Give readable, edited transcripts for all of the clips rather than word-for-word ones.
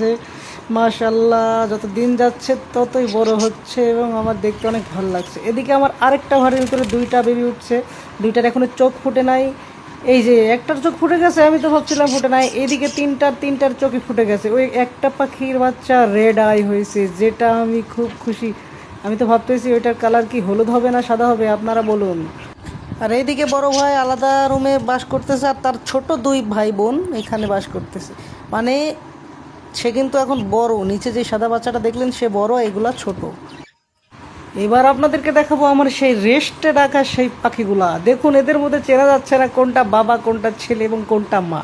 যে মাশাআল্লাহ যত দিন যাচ্ছে ততই বড় হচ্ছে এবং আমার দেখতে অনেক ভালো লাগছে। এদিকে আমার আরেকটা ঘরের ভিতরে দুইটা বেবি উঠছে, দুইটার এখনো চোখ ফুটে নাই। এই যে একটার চোখ ফুটে গেছে, আমি তো ভাবছিলাম ফুটে নাই। এদিকে তিনটার চোখই ফুটে গেছে। ওই একটা পাখির বাচ্চা রেড আই হয়েছে, যেটা আমি খুব খুশি। আমি তো ভাবতেছি ওইটার কালার কি হলুদ হবে না সাদা হবে, আপনারা বলুন। আর এইদিকে বড় ভাই আলাদা রুমে বাস করতেছে, আর তার ছোট দুই ভাই বোন এখানে বাস করতেছে। মানে সে কিন্তু এখন বড়, নিচে যে সাদা বাচ্চাটা দেখলেন সে বড়, এগুলা ছোট। এবার আপনাদেরকে দেখাবো আমার সেই রেস্টে রাখা সেই পাখিগুলা। দেখুন এদের মধ্যে চেনা যাচ্ছে না কোনটা বাবা, কোনটা ছেলে এবং কোনটা মা।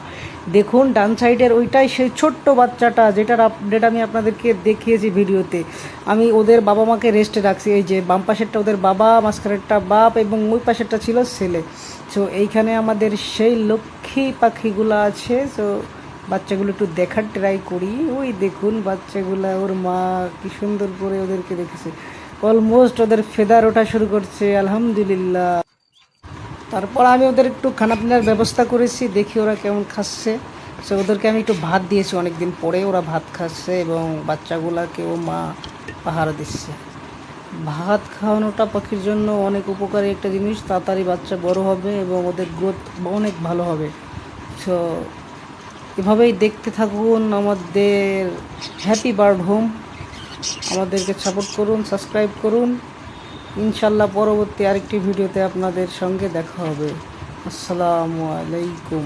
দেখুন ডান সাইডের ওইটাই সেই ছোট্ট বাচ্চাটা, যেটার আপডেট আমি আপনাদেরকে দেখিয়েছি ভিডিওতে। আমি ওদের বাবা মাকে রেস্টে রাখছি। এই যে বাম পাশেরটা ওদের বাবা, মাঝখানেরটা বাপ এবং ওই পাশেরটা ছিল ছেলে। সো এইখানে আমাদের সেই লক্ষ্মী পাখিগুলো আছে। সো বাচ্চাগুলো একটু দেখার ট্রাই করি। ওই দেখুন বাচ্চাগুলা, ওর মা কি সুন্দর করে ওদেরকে রেখেছে। অলমোস্ট ওদের ফেদার ওঠা শুরু করছে, আলহামদুলিল্লাহ। তারপর আমি ওদের একটু খানাপিনার ব্যবস্থা করেছি, দেখি ওরা কেমন খাচ্ছে। সো ওদেরকে আমি একটু ভাত দিয়েছি, অনেক দিন পরে ওরা ভাত খাচ্ছে এবং বাচ্চাগুলাকেও মা পাহারা দিচ্ছে। ভাত খাওয়ানোটা পাখির জন্য অনেক উপকারী একটা জিনিস। তাড়াতাড়ি বাচ্চা বড় হবে এবং ওদের গ্রোথ অনেক ভালো হবে। সো এভাবেই দেখতে থাকুন আমাদের হ্যাপি বার্ড হোম। আমাদেরকে সাপোর্ট করুন, সাবস্ক্রাইব করুন। ইনশাল্লাহ পরবর্তী আরেকটি ভিডিওতে আপনাদের সঙ্গে দেখা হবে। আসসালামু আলাইকুম।